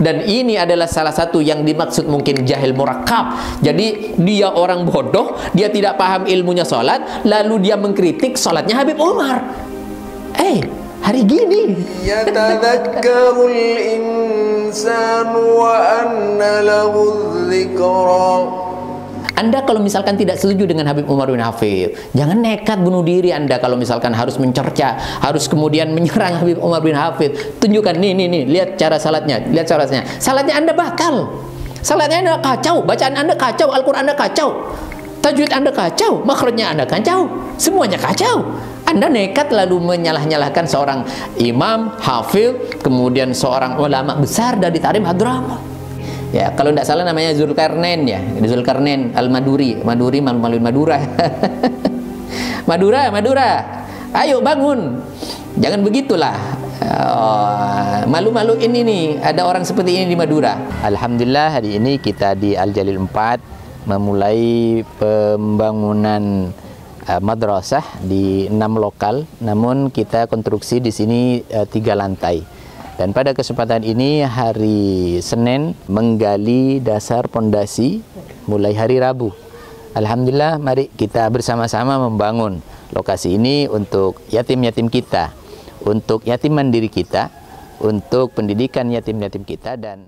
dan ini adalah salah satu yang dimaksud mungkin jahil murakkab. Jadi dia orang bodoh, dia tidak paham ilmunya sholat, lalu dia mengkritik sholatnya Habib Umar. Hari gini yatadzakkarul insanu wa anna lahu dzikra. Anda kalau misalkan tidak setuju dengan Habib Umar bin Hafidh, jangan nekat bunuh diri Anda kalau misalkan harus mencerca, harus kemudian menyerang Habib Umar bin Hafidh. Tunjukkan, nih, lihat cara salatnya, lihat salatnya. Salatnya Anda bakal. Salatnya Anda kacau, bacaan Anda kacau, Al-Quran Anda kacau, tajwid Anda kacau, makhrajnya Anda kacau, semuanya kacau. Anda nekat lalu menyalah-nyalahkan seorang imam, hafidh, kemudian seorang ulama besar dari Tarim Hadramut. Ya, kalau tidak salah namanya Zulkarnain ya, Zulkarnain Al-Maduri, malu-maluin Madura. Madura, ayo bangun, jangan begitulah. Malu-maluin ini, ada orang seperti ini di Madura. Alhamdulillah hari ini kita di Al-Jalil 4 memulai pembangunan madrasah di 6 lokal, namun kita konstruksi di sini 3 lantai. Dan pada kesempatan ini hari Senin menggali dasar pondasi mulai hari Rabu. Alhamdulillah, mari kita bersama-sama membangun lokasi ini untuk yatim-yatim kita, untuk yatim mandiri kita, untuk pendidikan yatim-yatim kita. Dan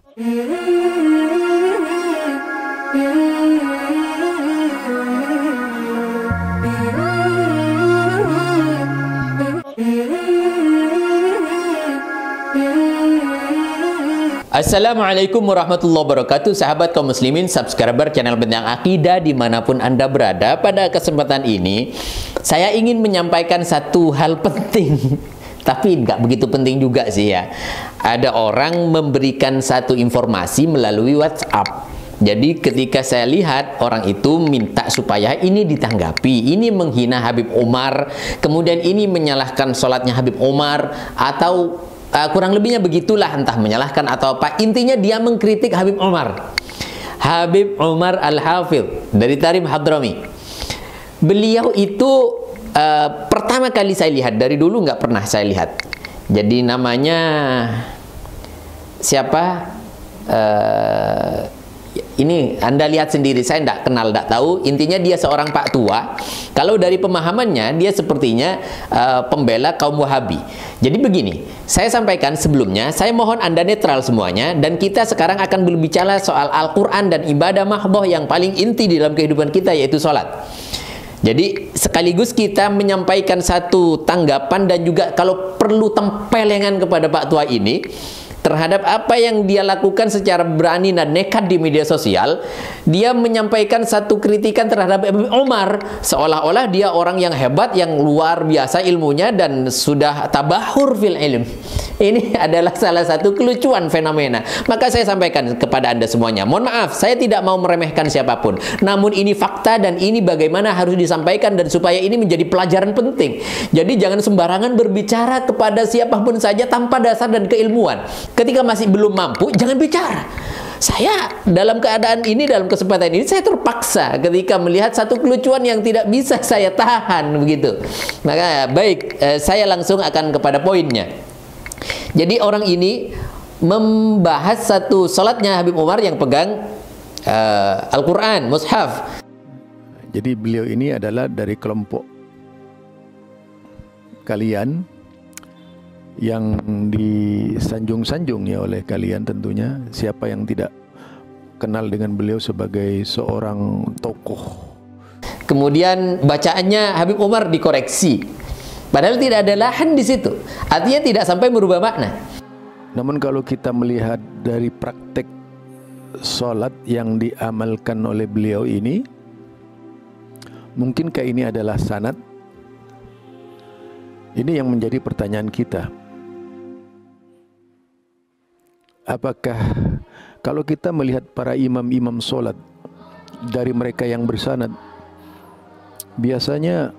Assalamualaikum warahmatullahi wabarakatuh, sahabat kaum muslimin, subscriber channel Bentang Akidah dimanapun Anda berada. Pada kesempatan ini saya ingin menyampaikan satu hal penting, tapi nggak begitu penting juga sih ya. Ada orang memberikan satu informasi melalui WhatsApp. Jadi ketika saya lihat orang itu minta supaya ini ditanggapi, ini menghina Habib Umar, kemudian ini menyalahkan sholatnya Habib Umar, atau kurang lebihnya begitulah, entah menyalahkan atau apa. Intinya dia mengkritik Habib Umar. Habib Umar Al-Hafidh dari Tarim Hadrami. Beliau itu pertama kali saya lihat, dari dulu nggak pernah saya lihat. Jadi namanya siapa? Ini Anda lihat sendiri, saya tidak kenal, tidak tahu. Intinya dia seorang pak tua. Kalau dari pemahamannya dia sepertinya pembela kaum Wahabi. Jadi begini, saya sampaikan sebelumnya, saya mohon Anda netral semuanya, dan kita sekarang akan berbicara soal Al-Quran dan ibadah mahdhah yang paling inti di dalam kehidupan kita, yaitu sholat. Jadi sekaligus kita menyampaikan satu tanggapan dan juga kalau perlu tempelengan kepada pak tua ini terhadap apa yang dia lakukan secara berani dan nekat di media sosial. Dia menyampaikan satu kritikan terhadap Habib Umar, seolah-olah dia orang yang hebat, yang luar biasa ilmunya, dan sudah tabahur fil ilm. Ini adalah salah satu kelucuan fenomena. Maka saya sampaikan kepada Anda semuanya, mohon maaf, saya tidak mau meremehkan siapapun, namun ini fakta dan ini bagaimana harus disampaikan, dan supaya ini menjadi pelajaran penting. Jadi jangan sembarangan berbicara kepada siapapun saja tanpa dasar dan keilmuan. Ketika masih belum mampu, jangan bicara. Saya dalam keadaan ini, dalam kesempatan ini, saya terpaksa ketika melihat satu kelucuan yang tidak bisa saya tahan begitu. Maka baik, saya langsung akan kepada poinnya. Jadi orang ini membahas satu sholatnya Habib Umar yang pegang Al-Quran, mushaf. Jadi beliau ini adalah dari kelompok kalian yang disanjung-sanjung ya oleh kalian tentunya. Siapa yang tidak kenal dengan beliau sebagai seorang tokoh. Kemudian bacaannya Habib Umar dikoreksi, padahal tidak ada lahan di situ. Artinya tidak sampai merubah makna. Namun kalau kita melihat dari praktek sholat yang diamalkan oleh beliau ini, mungkinkah ini adalah sanad? Ini yang menjadi pertanyaan kita. Apakah kalau kita melihat para imam-imam sholat dari mereka yang bersanad, biasanya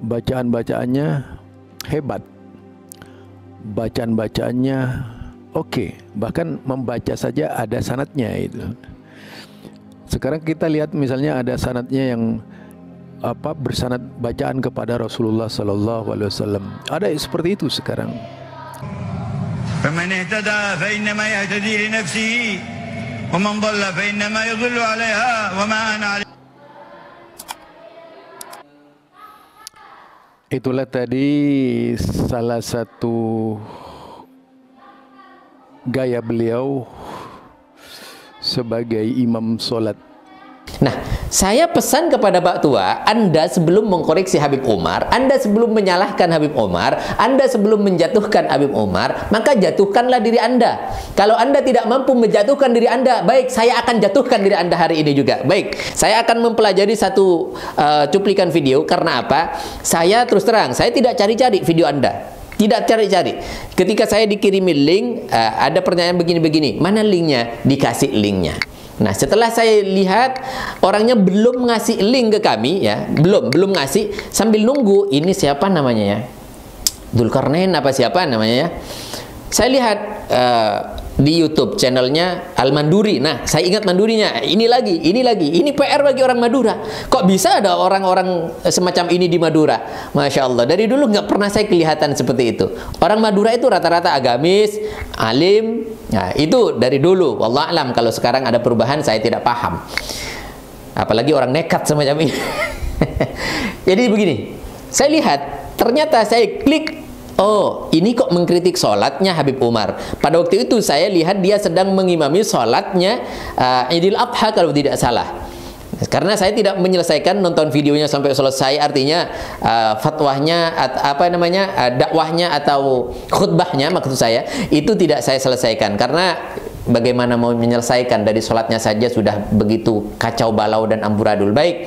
bacaan-bacaannya hebat, bacaan-bacaannya oke, bahkan membaca saja ada sanadnya itu. Sekarang kita lihat misalnya ada sanadnya yang bersanad bacaan kepada Rasulullah Sallallahu Alaihi Wasallam. Ada seperti itu sekarang. فمن اهتدى فإنما يهتدي لنفسه ومن ضل فإنما يضل عليها وما أنا عليه. Itulah tadi salah satu gaya beliau sebagai imam solat. Nah, saya pesan kepada Pak Tua, Anda sebelum mengkoreksi Habib Umar, Anda sebelum menyalahkan Habib Umar, Anda sebelum menjatuhkan Habib Umar, maka jatuhkanlah diri Anda. Kalau Anda tidak mampu menjatuhkan diri Anda, baik, saya akan jatuhkan diri Anda hari ini juga. Baik, saya akan mempelajari satu cuplikan video. Karena apa? Saya terus terang, saya tidak cari-cari video Anda. Tidak cari-cari. Ketika saya dikirimi link, ada pertanyaan begini-begini. Mana linknya? Dikasih linknya. Nah, setelah saya lihat orangnya belum ngasih link ke kami, ya, belum ngasih, sambil nunggu, ini siapa namanya ya? Dzulkarnain apa siapa namanya ya? Saya lihat di YouTube channelnya Al-Manduri. Nah, saya ingat Mandurinya. Ini lagi. Ini PR bagi orang Madura. Kok bisa ada orang-orang semacam ini di Madura? Masya Allah. Dari dulu nggak pernah saya kelihatan seperti itu. Orang Madura itu rata-rata agamis, alim. Nah, itu dari dulu. Wallah alam. Kalau sekarang ada perubahan, saya tidak paham. Apalagi orang nekat semacam ini. Jadi begini. Saya lihat, ternyata saya klik. Oh, ini kok mengkritik sholatnya Habib Umar. Pada waktu itu saya lihat dia sedang mengimami sholatnya Idul Adha kalau tidak salah. Karena saya tidak menyelesaikan nonton videonya sampai selesai, artinya fatwahnya, apa namanya, dakwahnya atau khutbahnya maksud saya, itu tidak saya selesaikan. Karena bagaimana mau menyelesaikan dari sholatnya saja sudah begitu kacau balau dan amburadul. Baik,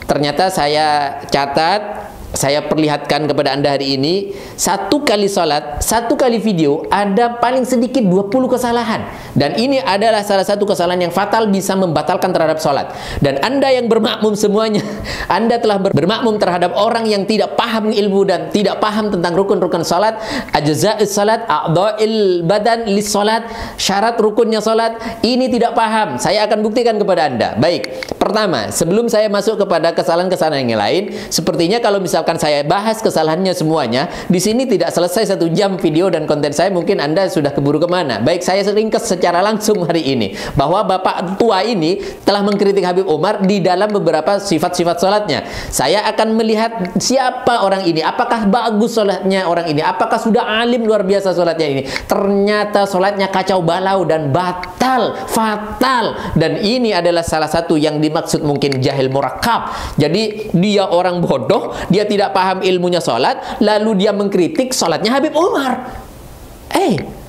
ternyata saya catat, saya perlihatkan kepada Anda hari ini, satu kali sholat, satu kali video, ada paling sedikit 20 kesalahan. Dan ini adalah salah satu kesalahan yang fatal, bisa membatalkan terhadap sholat. Dan Anda yang bermakmum semuanya, Anda telah bermakmum terhadap orang yang tidak paham ilmu dan tidak paham tentang rukun-rukun sholat, ajza'is sholat, a'dha'il badan lis sholat, syarat rukunnya sholat, ini tidak paham. Saya akan buktikan kepada Anda. Baik, pertama, sebelum saya masuk kepada kesalahan-kesalahan yang lain, sepertinya kalau misalkan saya bahas kesalahannya semuanya, di sini tidak selesai 1 jam video dan konten saya, mungkin Anda sudah keburu kemana. Baik, saya ringkas secara langsung hari ini, bahwa Bapak tua ini telah mengkritik Habib Umar di dalam beberapa sifat-sifat sholatnya. Saya akan melihat siapa orang ini, apakah bagus sholatnya orang ini, apakah sudah alim luar biasa sholatnya ini. Ternyata sholatnya kacau balau dan batal, fatal. Dan ini adalah salah satu yang dimaksud mungkin jahil murakkab. Jadi dia orang bodoh, dia tidak paham ilmunya sholat, lalu dia mengkritik sholatnya Habib Umar.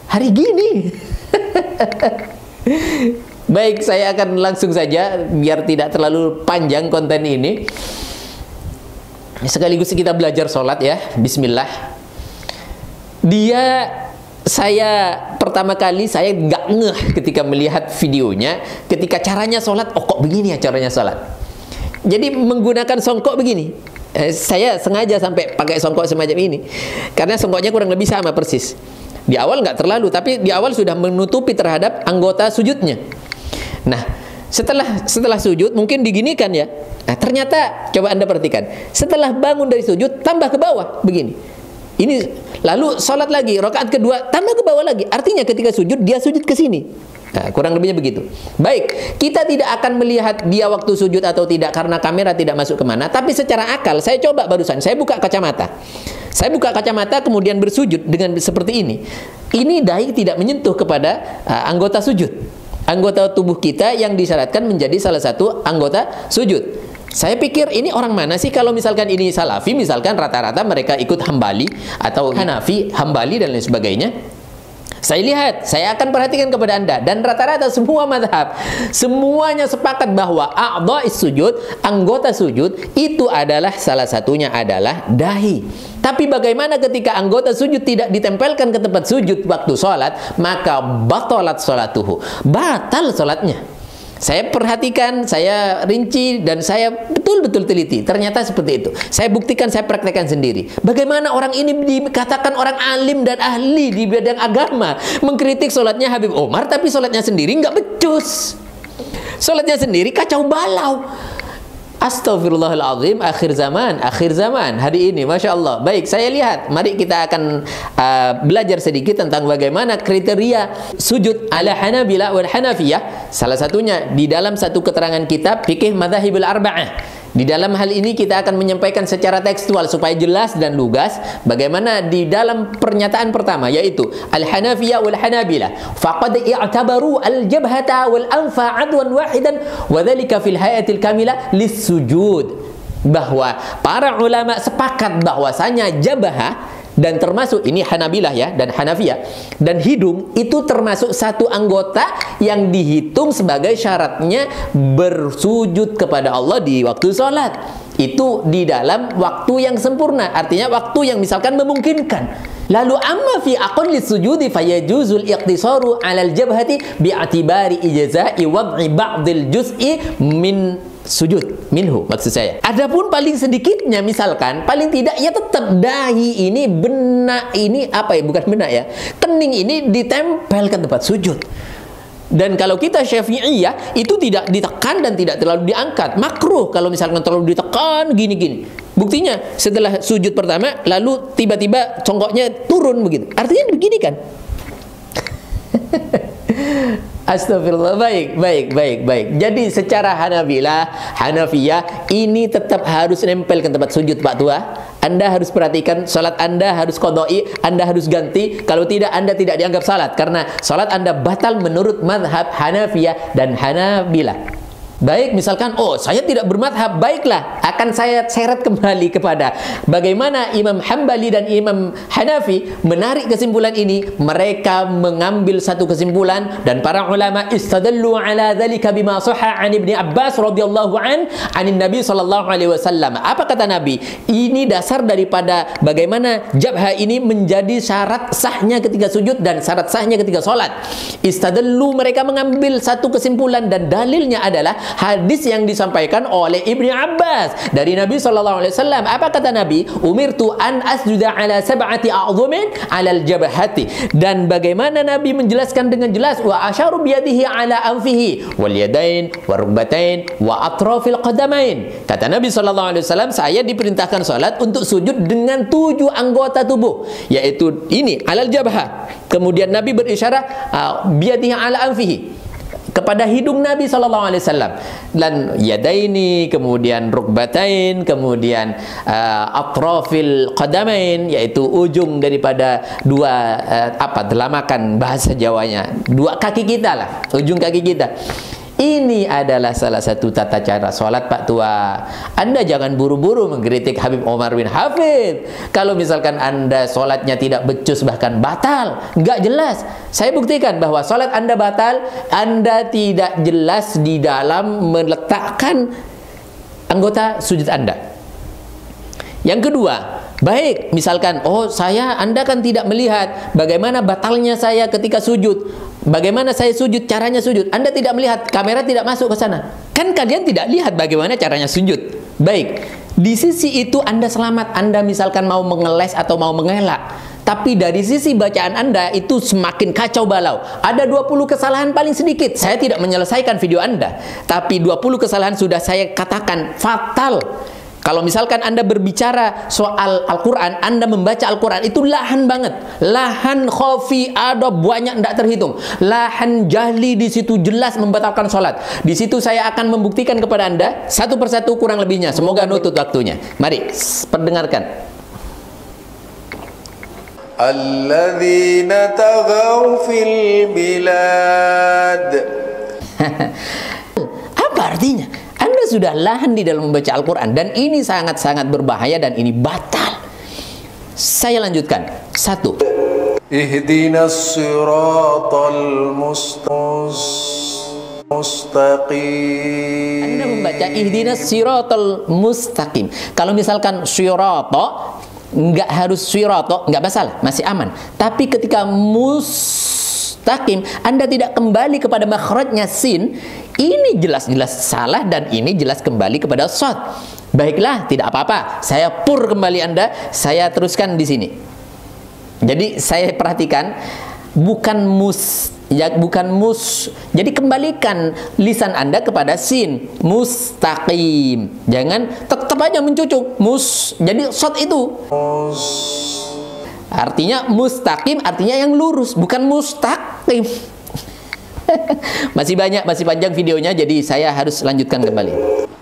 Hari gini. Baik, saya akan langsung saja biar tidak terlalu panjang konten ini. Sekaligus kita belajar sholat ya. Bismillah. Saya pertama kali saya nggak ngeh ketika melihat videonya, ketika caranya sholat, oh kok begini ya caranya sholat. Jadi menggunakan songkok begini. Saya sengaja sampai pakai songkok semacam ini karena songkoknya kurang lebih sama persis. Di awal nggak terlalu, tapi di awal sudah menutupi terhadap anggota sujudnya. Nah, setelah sujud mungkin diginikan ya. Nah, ternyata coba Anda perhatikan, setelah bangun dari sujud tambah ke bawah begini. Ini lalu sholat lagi, rakaat kedua tambah ke bawah lagi. Artinya ketika sujud dia sujud ke sini. Nah, kurang lebihnya begitu. Baik, kita tidak akan melihat dia waktu sujud atau tidak karena kamera tidak masuk kemana. Tapi secara akal, saya coba barusan, saya buka kacamata. Saya buka kacamata kemudian bersujud dengan seperti ini. Ini dahi tidak menyentuh kepada anggota sujud. Anggota tubuh kita yang disyaratkan menjadi salah satu anggota sujud. Saya pikir ini orang mana sih kalau misalkan ini Salafi, misalkan rata-rata mereka ikut Hambali atau Hanafi, Hambali dan lain sebagainya. Saya lihat, saya akan perhatikan kepada Anda, dan rata-rata semua mazhab semuanya sepakat bahwa a'dha'is sujud, anggota sujud itu adalah salah satunya adalah dahi. Tapi bagaimana ketika anggota sujud tidak ditempelkan ke tempat sujud waktu sholat, maka batalat sholatuhu, batal sholatnya. Saya perhatikan, saya rinci, dan saya betul-betul teliti. Ternyata seperti itu. Saya buktikan, saya praktekkan sendiri. Bagaimana orang ini dikatakan orang alim dan ahli di bidang agama, mengkritik sholatnya Habib Umar, tapi sholatnya sendiri nggak becus. Sholatnya sendiri kacau balau. Astaghfirullahaladzim, akhir zaman hari ini, Masya Allah. Baik, saya lihat, mari kita akan belajar sedikit tentang bagaimana kriteria sujud ala Hanabilah wal Hanafiyah. Salah satunya di dalam satu keterangan kitab Fiqh Madzhabul Arba'ah. Di dalam hal ini kita akan menyampaikan secara tekstual supaya jelas dan lugas bagaimana di dalam pernyataan pertama, yaitu Al-Hanafiyah wal Hanabilah faqad i'tabaru al-jabhata wal anfa adwan wahidan wa dhalika fil hayatil kamilah lis-sujud. Bahwa para ulama sepakat bahwasanya jabhah, dan termasuk ini Hanabilah ya dan Hanafiyah, dan hidung itu termasuk satu anggota yang dihitung sebagai syaratnya bersujud kepada Allah di waktu sholat. Itu di dalam waktu yang sempurna, artinya waktu yang misalkan memungkinkan. Lalu amma fi aqalli sujudi fayajuzul iqtisaru 'alal jabhati bi'atibari ijza'i wad'i ba'dil juz'i min sujud minhu, maksud saya. Adapun paling sedikitnya, misalkan paling tidak ya tetap dahi ini, benak ini, apa ya, bukan benak ya, kening ini ditempel ke tempat sujud. Dan kalau kita Syafi'iyah itu tidak ditekan dan tidak terlalu diangkat, makruh kalau misalkan terlalu ditekan gini-gini. Buktinya setelah sujud pertama lalu tiba-tiba congkoknya turun begitu, artinya begini kan. Astagfirullah. Baik. Jadi secara Hanafiyah ini tetap harus nempel ke tempat sujud, Pak Tua. Anda harus perhatikan, salat Anda harus qadai, Anda harus ganti. Kalau tidak, Anda tidak dianggap salat, karena salat Anda batal menurut mazhab Hanafiyah dan Hanabilah. Baik, misalkan, oh saya tidak bermadhab, baiklah, akan saya seret kembali kepada bagaimana Imam Hambali dan Imam Hanafi menarik kesimpulan ini. Mereka mengambil satu kesimpulan, dan para ulama istadallu ala dzalika bima sahha an Ibnu Abbas radhiyallahu anin Nabi sallallahu alaihi wasallam. Apa kata Nabi? Ini dasar daripada bagaimana jabhah ini menjadi syarat sahnya ketika sujud dan syarat sahnya ketika sholat. Istadallu, mereka mengambil satu kesimpulan, dan dalilnya adalah hadis yang disampaikan oleh Ibnu Abbas dari Nabi sallallahu alaihi wasallam. Apa kata Nabi? Umirtu an asjuda ala sab'ati a'dhumin 'alal jabhati. Dan bagaimana Nabi menjelaskan dengan jelas, wa asyaru biyadihi ala anfihi wal yadain wa rukbatain wa atrafil qadamain. Kata Nabi sallallahu alaihi wasallam, saya diperintahkan salat untuk sujud dengan 7 anggota tubuh, yaitu ini alal jabhah. Kemudian Nabi berisyarat biyadihi ala anfihi, kepada hidung Nabi sallallahu alaihi wasallam, dan yadaini, kemudian rukbatain, kemudian atrafil qadamain, yaitu ujung daripada dua delamakan bahasa Jawanya, dua kaki kita lah, ujung kaki kita. Ini adalah salah satu tata cara sholat, Pak Tua. Anda jangan buru-buru mengkritik Habib Omar bin Hafid. Kalau misalkan Anda sholatnya tidak becus, bahkan batal, nggak jelas, saya buktikan bahwa sholat Anda batal. Anda tidak jelas di dalam meletakkan anggota sujud Anda. Yang kedua, baik, misalkan, oh Anda kan tidak melihat bagaimana batalnya saya ketika sujud, bagaimana saya sujud, caranya sujud. Anda tidak melihat, kamera tidak masuk ke sana. Kan kalian tidak lihat bagaimana caranya sujud. Baik, di sisi itu Anda selamat. Anda misalkan mau mengeles atau mau mengelak, tapi dari sisi bacaan Anda itu semakin kacau balau. Ada 20 kesalahan paling sedikit. Saya tidak menyelesaikan video Anda, tapi 20 kesalahan sudah saya katakan fatal. Kalau misalkan Anda berbicara soal Al-Quran, Anda membaca Al-Quran itu lahan banget, lahan khafi ada banyak, tidak terhitung. Lahan jahli di situ jelas membatalkan sholat. Di situ saya akan membuktikan kepada Anda satu persatu kurang lebihnya. Semoga nutut waktunya. Mari pendengarkan. Alladzina tagaw fil bilad. Apa artinya? Anda sudah lahan di dalam membaca Al-Quran, dan ini sangat-sangat berbahaya dan ini batal. Saya lanjutkan. 1. Ihdinas siratal mustaqim. Anda membaca ihdinas siratal mustaqim. Kalau misalkan sirata, nggak harus sirato, nggak masalah, masih aman. Tapi ketika mustaqim, Anda tidak kembali kepada makhrajnya sin, ini jelas-jelas salah, dan ini jelas kembali kepada shad. Baiklah, tidak apa-apa. Saya kembali Anda, saya teruskan di sini. Jadi saya perhatikan, bukan mus. Ya, bukan mus. Jadi kembalikan lisan Anda kepada sin, mustaqim. Jangan tetap aja mencucuk mus. Jadi shot itu. Artinya mustaqim artinya yang lurus, bukan mustaqim. Masih banyak, masih panjang videonya, jadi saya harus lanjutkan kembali.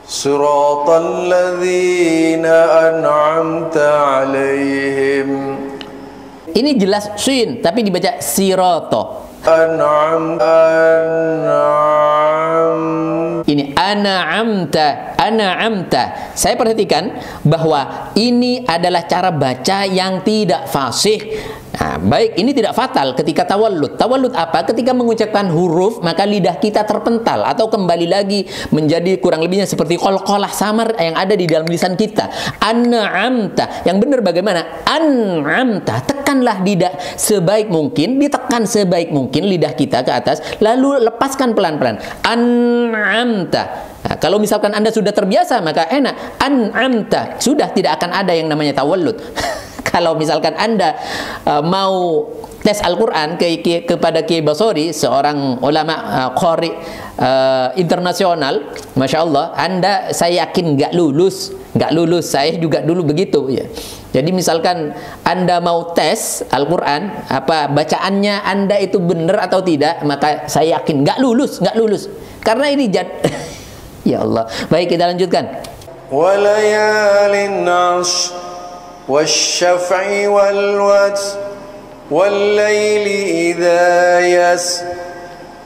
Siratal ladzina an'amta 'alaihim. Ini jelas sin, tapi dibaca sirata. Ini an'amta. Saya perhatikan bahwa ini adalah cara baca yang tidak fasih. Nah, baik, ini tidak fatal ketika tawallud. Tawallud apa? Ketika mengucapkan huruf, maka lidah kita terpental atau kembali lagi menjadi kurang lebihnya seperti qalqalah samar yang ada di dalam lisan kita. An'amta. Yang benar bagaimana? An'amta. Tekanlah lidah sebaik mungkin, ditekan sebaik mungkin lidah kita ke atas, lalu lepaskan pelan-pelan. An'amta. Nah, kalau misalkan Anda sudah terbiasa, maka enak. An'amta. Sudah tidak akan ada yang namanya tawallud. Kalau misalkan Anda mau tes Al-Quran kepada Kiai Basori, seorang ulama qari internasional, Masya Allah, Anda saya yakin nggak lulus. Saya juga dulu begitu ya. Jadi misalkan Anda mau tes Al-Quran, apa bacaannya Anda itu benar atau tidak, maka saya yakin nggak lulus. Karena ini ya Allah. Baik, kita lanjutkan. Walayalin 'ashr والشفع والوتر والليل إذا يسر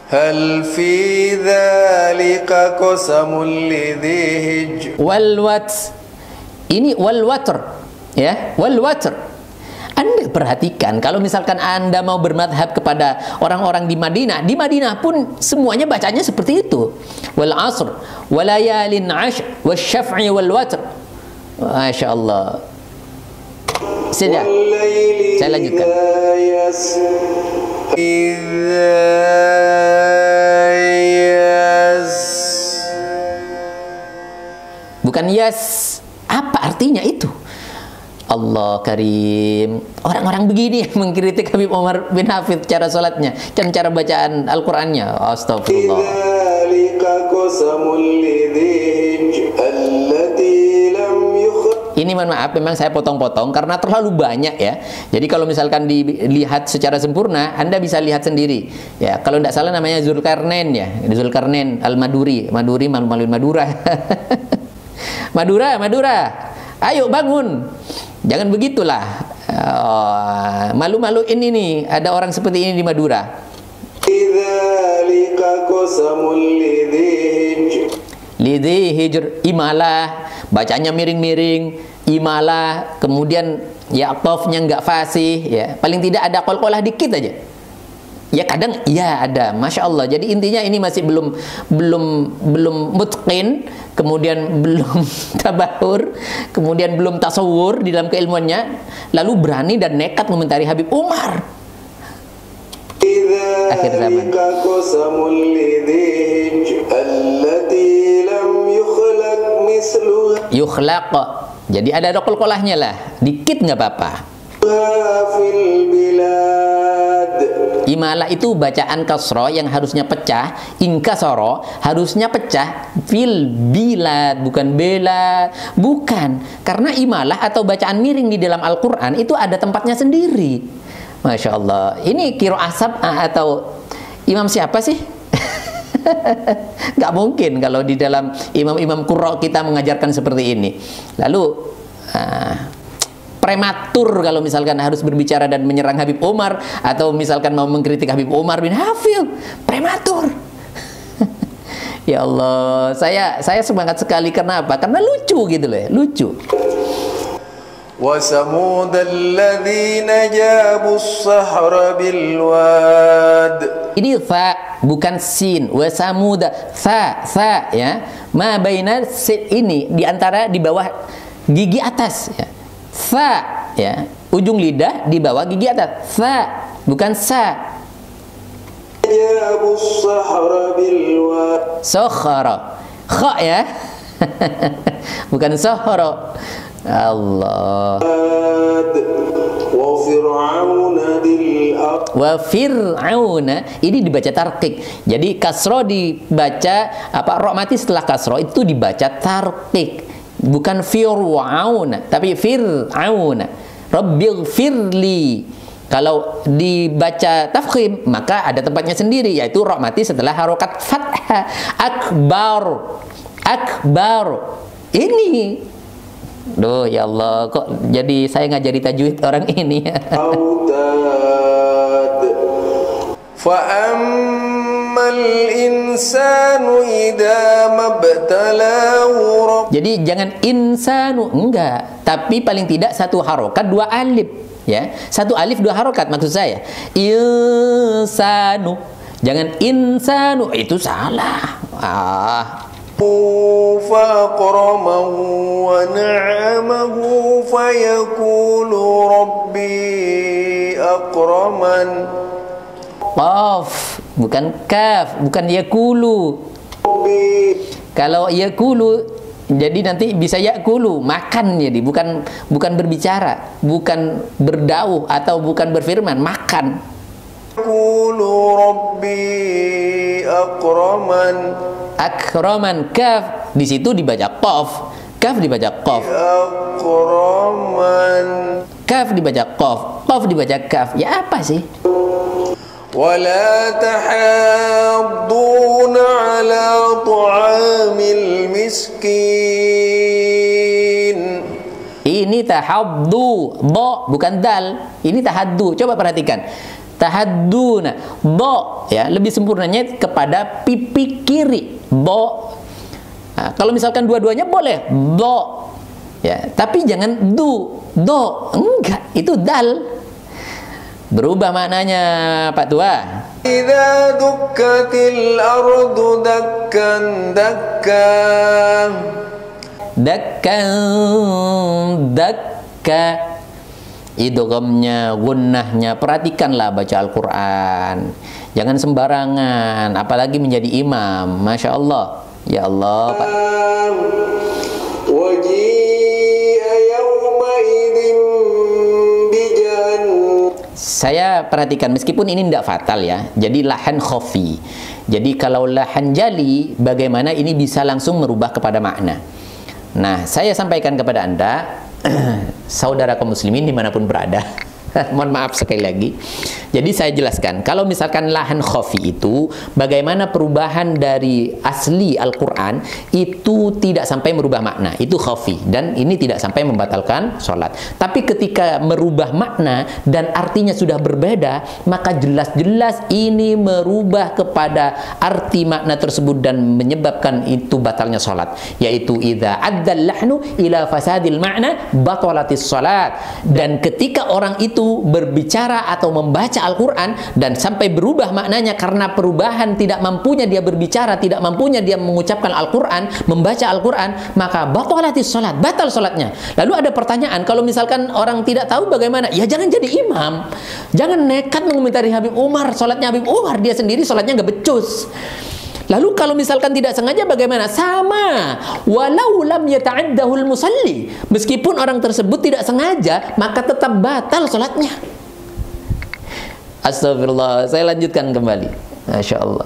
هل في ذلك قسم لذي حجر. Ini walwatr, ya, walwatr. Anda perhatikan, kalau misalkan Anda mau bermadhab kepada orang-orang di Madinah pun semuanya bacanya seperti itu. Wal asr, walayalin 'ashr, wasyaf'i wal watr. Masya Allah. Sudah, saya lanjutkan. Bukan yas. Apa artinya itu? Allah Karim. Orang-orang begini yang mengkritik Habib Omar bin Hafidh cara sholatnya dan cara bacaan Al-Qurannya. Astagfirullah. Ini mohon maaf, memang saya potong-potong karena terlalu banyak ya. Jadi kalau misalkan dilihat secara sempurna, Anda bisa lihat sendiri. Ya, kalau tidak salah namanya Zulkarnain ya, Zulkarnain Al-Maduri, malu-maluin Madura. Madura. Ayo bangun. Jangan begitulah. Malu-maluin ini, ada orang seperti ini di Madura. Lidhi hijr, imalah, bacanya miring-miring, imalah, kemudian ya tofnya nggak fasih, ya paling tidak ada qalqalah dikit aja. Ya kadang ya ada, Masya Allah. Jadi intinya ini masih belum mutqin, kemudian belum tabahur, kemudian belum tasawur di dalam keilmuannya, lalu berani dan nekat komentari Habib Umar akhir zaman. Yukhlaq. Jadi ada qalqalahnya lah, dikit nggak apa-apa. Imalah itu bacaan kasro yang harusnya pecah, inkasoro harusnya pecah, fil bilad, bukan bela, bukan. Karena imalah atau bacaan miring di dalam Al-Quran itu ada tempatnya sendiri. Masya Allah. Ini Qiraah Asab atau imam siapa sih? Nggak mungkin kalau di dalam imam-imam qurra kita mengajarkan seperti ini. Lalu prematur kalau misalkan harus berbicara dan menyerang Habib Umar, atau misalkan mau mengkritik Habib Umar bin Hafidh, prematur. Ya Allah, saya semangat sekali. Karena apa? Karena lucu gitu loh, lucu. وَثَمُودَ الَّذِينَ جَابُوا الصَّخْرَ بِالْوَادِ. Ini fa, bukan sin. Wasamuda, fa ya. Ma baina ini di antara di bawah gigi atas ya. Fa ya, ujung lidah di bawah gigi atas. Fa, bukan sa. Jabus sahra bilwad. Sokhara. Kha ya. Bukan sokhara. Allah. Wa fir'auna dil Wa fir'auna ini dibaca tarqiq. Jadi kasro dibaca ra mati setelah kasro itu dibaca tarqiq. Bukan fir'auna, tapi fir'auna. Rabbighfirli. Kalau dibaca tafkhim maka ada tempatnya sendiri, yaitu ra mati setelah harokat fathah. Akbar. Ini. Duh ya Allah, kok jadi saya ngajari tajwid orang ini. Fa'ammal insanu idza mabtalahu. Jadi jangan insanu, enggak, tapi paling tidak satu harokat dua alif, ya. Satu alif dua harokat maksud saya. Insanu. Jangan insanu, itu salah. فأكرمه ونعمه فيقول ربي أكرمن. Qaf, bukan kaf, bukan yakulu. Kalau yakulu jadi nanti bisa yakulu, makan, jadi bukan berbicara, bukan berdauh atau bukan berfirman, makan. Yaqulu rabbi akraman. Akraman, kaf di situ dibaca qaf, kaf dibaca qaf. Akraman. Kaf dibaca qaf, qaf dibaca kaf. Ya apa sih? ولا تحاضون على طعام المسكين. Ini tahaddu, bo bukan dal. Ini tahaddu. Coba perhatikan. Tahadduna, bo ya, lebih sempurnanya kepada pipi kiri, bo. Nah, kalau misalkan dua-duanya boleh, bo. Ya, tapi jangan do, enggak, itu dal. Berubah maknanya, Pak Tua. Idza dukkatil ardu dakkan dakkan. Dakkan dakka. Idghamnya, gunnahnya, perhatikanlah baca Al-Qur'an. Jangan sembarangan, apalagi menjadi imam. Masya Allah. Ya Allah, Pak. Saya perhatikan, meskipun ini tidak fatal ya, jadi lahan khafi. Jadi kalau lahan jali, bagaimana ini bisa langsung merubah kepada makna. Nah, saya sampaikan kepada Anda, saudara kaum muslimin dimanapun berada, mohon maaf sekali lagi. Jadi saya jelaskan, kalau misalkan lahan khafi itu, bagaimana perubahan dari asli Al-Quran itu tidak sampai merubah makna, itu khafi, dan ini tidak sampai membatalkan sholat. Tapi ketika merubah makna dan artinya sudah berbeda, maka jelas-jelas ini merubah kepada arti makna tersebut dan menyebabkan itu batalnya sholat, yaitu idza addal lahnu ila fasadil makna batalatis sholat. Dan ketika orang itu berbicara atau membaca Al-Quran dan sampai berubah maknanya karena perubahan tidak mampunya dia berbicara, tidak mampunya dia mengucapkan Al-Quran, membaca Al-Quran, maka batalatis sholat, batal sholatnya. Lalu ada pertanyaan, kalau misalkan orang tidak tahu bagaimana? Ya jangan jadi imam, jangan nekat mengomentari Habib Umar, sholatnya Habib Umar, dia sendiri sholatnya nggak becus. Lalu kalau misalkan tidak sengaja bagaimana? Sama. Walau lam yata'addahul musalli. Meskipun orang tersebut tidak sengaja, maka tetap batal sholatnya. Astagfirullah. Saya lanjutkan kembali. Masya Allah.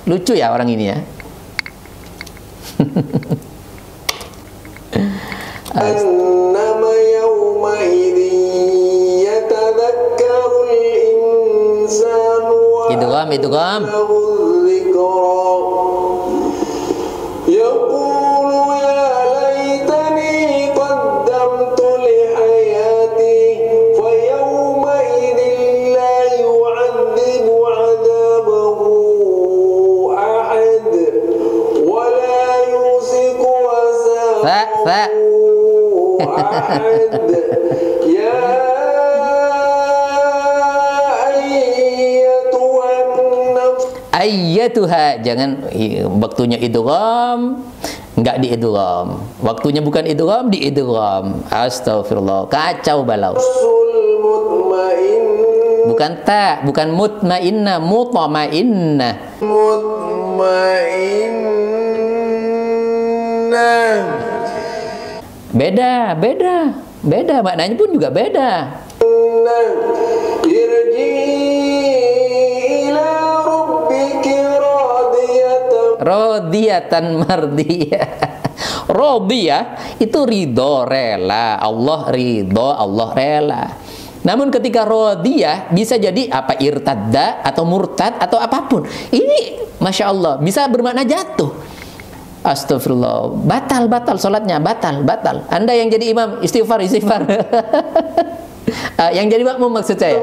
Lucu ya orang ini ya. Annama yawma idin yatadhakkarul insanu wa Idgham. يقول يا ليتني قدمت لحياتي فيومئذ لا يعذب عذابه أحد ولا يوثق وثاقه أحد يا Ayyatuha, jangan waktunya idgham, enggak di idgham. Waktunya bukan idgham, di idgham. Astagfirullah, kacau balau. Bukan ta, bukan mutmainnah, mutmainnah. Mutmainnah. Beda maknanya pun juga beda. Irji radiyatan mardiyah. Radiyah itu ridho, rela. Allah ridho, Allah rela. Namun ketika radiyah bisa jadi apa, irtadda atau murtad atau apapun. Ini Masya Allah bisa bermakna jatuh. Astagfirullah, batal sholatnya, batal. Anda yang jadi imam, istighfar. Yang jadi makmum maksud saya.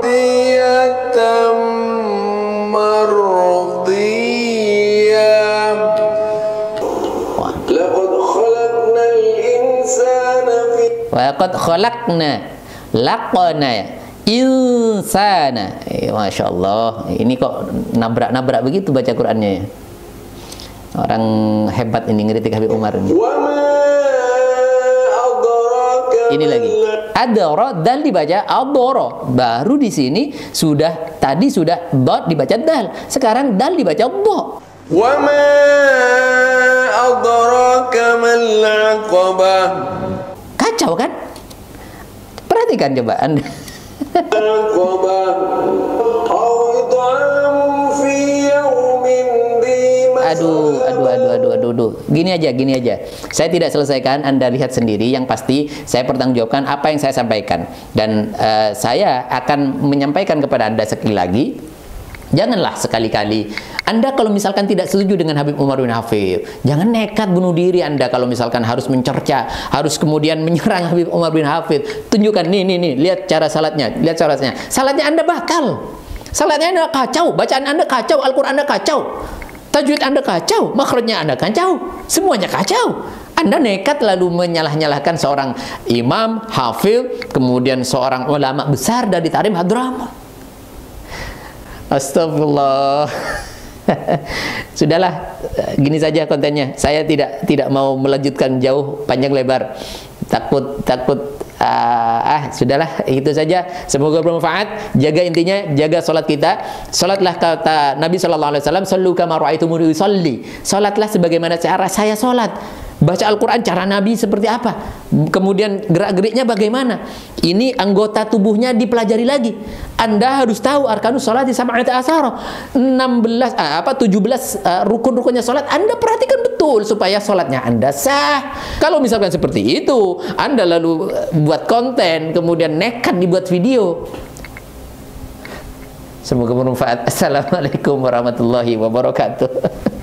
Laqad khalaqna insana. Masya Allah, ini kok nabrak begitu baca Qur'annya ya. Orang hebat ini ngeritik Habib Umar ini. Ini lagi. Adara, dal dibaca adara. Baru di sini tadi sudah dot dibaca dal. Sekarang dal dibaca dha. Wa ma adraka mal 'aqabah. Kacau kan? Perhatikan coba Anda. Aduh. Gini aja. Saya tidak selesaikan, Anda lihat sendiri. Yang pasti saya pertanggungjawabkan apa yang saya sampaikan. Dan saya akan menyampaikan kepada Anda sekali lagi. Janganlah sekali-kali Anda kalau misalkan tidak setuju dengan Habib Umar bin Hafidh, jangan nekat bunuh diri Anda kalau misalkan harus mencerca, harus kemudian menyerang Habib Umar bin Hafidh. Tunjukkan nih, lihat cara salatnya, salatnya Anda bakal, salatnya Anda kacau, bacaan Anda kacau, Al-Quran Anda kacau, tajwid Anda kacau, makhrajnya Anda kacau, semuanya kacau. Anda nekat lalu menyalah-nyalahkan seorang imam, hafidh, kemudian seorang ulama besar dari Tarim Hadramaut. Astagfirullah. Sudahlah, gini saja kontennya. Saya tidak mau melanjutkan jauh panjang lebar. Takut sudahlah, itu saja. Semoga bermanfaat. Jaga, intinya jaga salat kita. Salatlah kata Nabi sallallahu alaihi wasallam, "Shallu kama ra'aitumuni usolli." Salatlah sebagaimana cara saya salat. Baca Al-Quran cara Nabi seperti apa, kemudian gerak-geriknya bagaimana. Ini anggota tubuhnya dipelajari lagi. Anda harus tahu arkanus sholati sab'ata asyara, 17 rukun-rukunnya sholat. Anda perhatikan betul supaya sholatnya Anda sah. Kalau misalkan seperti itu, Anda lalu buat konten, kemudian nekat dibuat video. Semoga bermanfaat. Assalamualaikum warahmatullahi wabarakatuh.